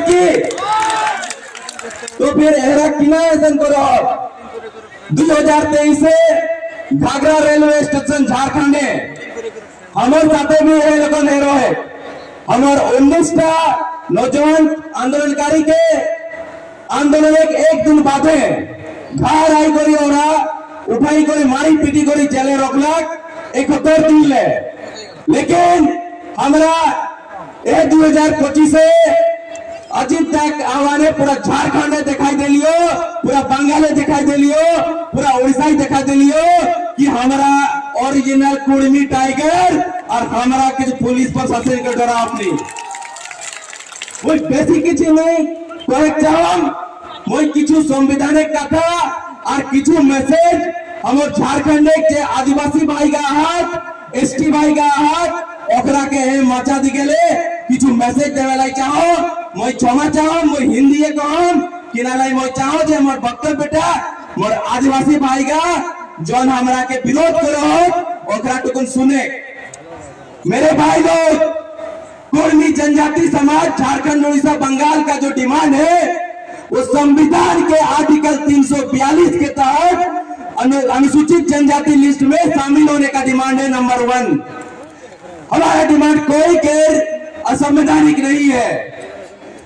की तो फिर एहरा किना ऐसा करो 2023 से घाघरा रेलवे स्टेशन झारखंड हमारे साथे भी है लोगन हेरो है हमारे 19टा नौजवान आंदोलनकारी के आंदोलन एक दिन बाद घर आई करी उठाई करी मारी पीटी करी जेले रोकलक 71 दिन ले लेकिन हमारा 2025 से अजीत तक आवाने पूरा झारखंड दिखाई दे लियो पूरा बंगाल दिखाई दे लियो पूरा उड़ीसा दिखाई दे लियो कि हमारा ओरिजिनल कुर्मी टाइगर और हमारा किसी पुलिस प्रशासन के डराव नहीं वो बेसिक किसी नहीं कहे चाहम वो किसी संवैधानिक कथा और किसी मैसेज हम झारखंड के आदिवासी भाई का हाथ एसटी भाई का हाथ ओकरा के मचा दिगेले किछु मैसेज देवेला चाहो मैं क्षमा चाहो मैं हिंदी कहम किनालाई मैं चाहो जे मोर भक्तल बेटा मोर आदिवासी भाई का जौन हमरा के विरोध करो ओकरा टुकुन सुने मेरे भाई लोग कुर्मी जनजाति समाज झारखंड उड़ीसा बंगाल का जो डिमांड है वो संविधान के आर्टिकल 342 के तहत अनुसूचित जनजाति लिस्ट में शामिल होने का डिमांड है नंबर 1। हमारा डिमांड कोई गैर असंवैधानिक नहीं है।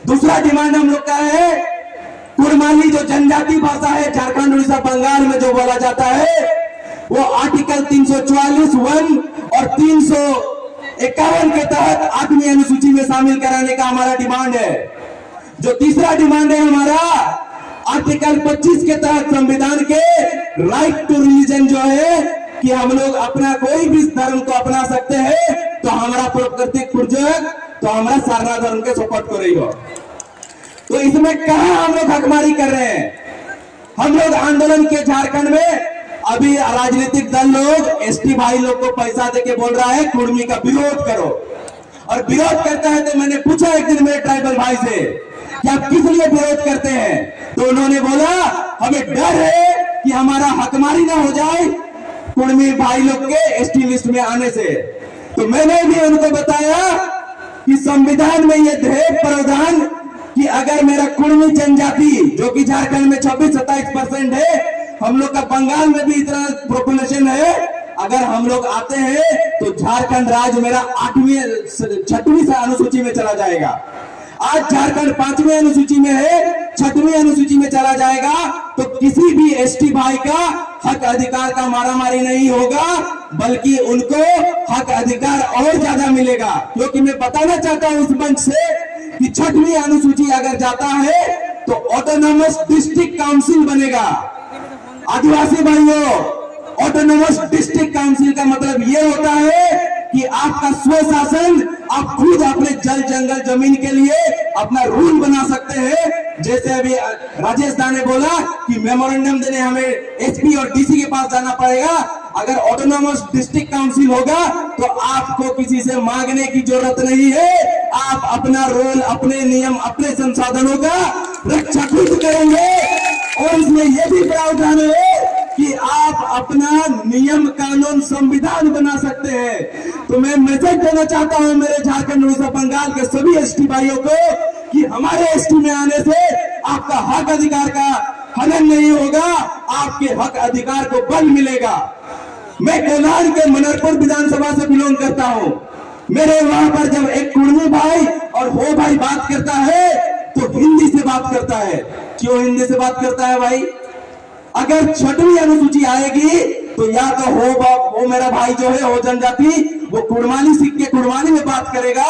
दूसरा डिमांड हम लोग का है कुर्माली जो जनजाति भाषा है झारखंड उड़ीसा बंगाल में जो बोला जाता है वो आर्टिकल 344 1 और 351 के तहत 8वीं अनुसूची में शामिल कराने का हमारा डिमांड है। जो तीसरा डिमांड है हमारा आर्टिकल 25 के तहत संविधान के राइट टू रिलीजन जो है कि हम लोग अपना कोई भी धर्म को अपना सकते हैं तो हमारा प्राकृतिक पूजक तो हमारा सारना धर्म के सपोर्ट करेगा। तो इसमें कहां हम लोग हकमारी कर रहे हैं हम लोग आंदोलन के झारखंड में अभी राजनीतिक दल लोग एसटी भाई लोग को पैसा देके बोल रहा है कुर्मी का विरोध करो और विरोध करता है तो मैंने पूछा एक दिन मेरे ट्राइबल भाई से कि आप किस लिए विरोध करते हैं तो उन्होंने बोला हमें डर है कि हमारा हकमारी ना हो जाए कुर्मी भाई लोग के एसटी लिस्ट में आने से। तो मैंने भी उनको बताया कि संविधान में यह ध्येय प्रावधान कि अगर मेरा कुर्मी जनजाति जो कि झारखंड में 26-27% है हम लोग का बंगाल में भी इतना पॉपुलेशन है अगर हम लोग आते हैं तो झारखंड राज्य मेरा 6वीं अनुसूची में चला जाएगा। आज झारखंड 5वीं अनुसूची में है 6वीं अनुसूची में चला जाएगा तो किसी भी एसटी भाई का हक अधिकार का मारामारी नहीं होगा बल्कि उनको हक अधिकार और ज्यादा मिलेगा। क्योंकि मैं बताना चाहता हूं इस मंच से कि 6वीं अनुसूची अगर जाता है तो ऑटोनोमस डिस्ट्रिक्ट काउंसिल बनेगा। आदिवासी भाइयों ऑटोनोमस डिस्ट्रिक्ट काउंसिल का मतलब ये होता है कि आपका स्वशासन आप खुद अपने जल जंगल जमीन के लिए अपना रूल बना सकते हैं। जैसे अभी राजेश दा ने बोला कि मेमोरेंडम देने हमें एसपी और डीसी के पास जाना पड़ेगा। अगर ऑटोनोमस डिस्ट्रिक्ट काउंसिल होगा तो आपको किसी से मांगने की जरूरत नहीं है। आप अपना रोल अपने नियम अपने संसाधनों का रक्षा खुद करेंगे और इसमें यह भी प्रावधान है कि आप अपना नियम कानून संविधान बना सकते हैं। तो मैं मैसेज देना चाहता हूं मेरे झारखंड उड़ीसा बंगाल के सभी एसटी भाइयों को कि हमारे एसटी में आने से आपका हक अधिकार का हनन नहीं होगा आपके हक अधिकार को बल मिलेगा। मैं कोलार के मनरपुर विधानसभा से बिलोंग करता हूं। मेरे वहां पर जब एक कुर्मी भाई और हो भाई बात करता है तो हिंदी से बात करता है। क्यों हिंदी से बात करता है भाई? अगर 6वीं अनुसूची आएगी तो या तो हो मेरा भाई जो है हो जनजाति वो कुड़माली सीख के कुड़माली में बात करेगा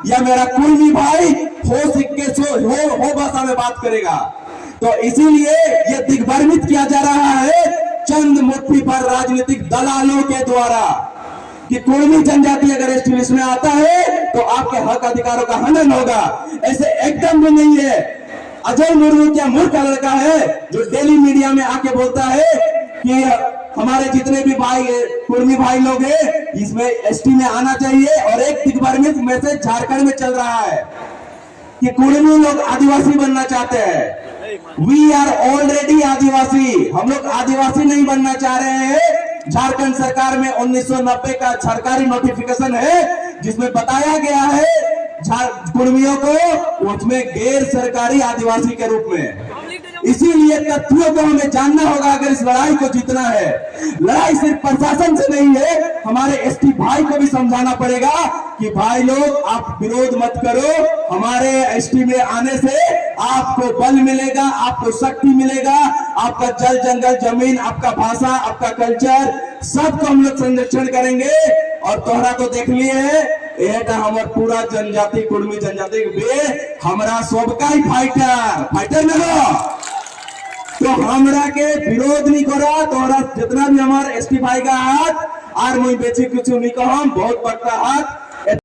या मेरा कुर्मी भाई हो सीख के हो भाषा में बात करेगा। तो इसीलिए ये दिग्भ्रमित किया जा रहा है चंद मुट्ठी पर राजनीतिक दलालों के द्वारा कि कुर्मी जनजाति अगर एसटी लिस्ट में आता है तो आपके हक अधिकारों का हनन होगा। ऐसे एकदम भी नहीं है। अजय मुर्मू क्या मूर्ख लड़का है जो डेली मीडिया में आके बोलता है कि हमारे जितने भी भाई कुर्मी भाई लोग हैं इसमें एसटी में आना चाहिए। और एक दिग्भ्रमित मैसेज झारखंड में चल रहा है कि कुर्मी लोग आदिवासी बनना चाहते हैं। वी आर ऑलरेडी आदिवासी। हम लोग आदिवासी नहीं बनना चाह रहे हैं। झारखंड सरकार में 1990 का सरकारी नोटिफिकेशन है जिसमें बताया गया है कुर्मियों को, उसमें गैर सरकारी आदिवासी के रूप में। इसीलिए तथ्यों को हमें जानना होगा अगर इस लड़ाई को जीतना है। लड़ाई सिर्फ प्रशासन से नहीं है, हमारे एसटी भाई को भी समझाना पड़ेगा कि भाई लोग आप विरोध मत करो, हमारे एसटी में आने से आपको बल मिलेगा, आपको शक्ति मिलेगा, आपका जल जंगल जमीन, आपका भाषा, आपका कल्चर, सबको हम लोग संरक्षण करेंगे। और तोहरा तो देख लिए है हमार पूरा जनजाति कुर्मी जनजाति बे हमारा सबका ही फाइटर न हो, तो हमरा के विरोध नहीं करो। तोहरा जितना भी हमारे एसटी भाई का हाथ आर मुई बेची कुछ नहीं कहो, बहुत बड़का हाथ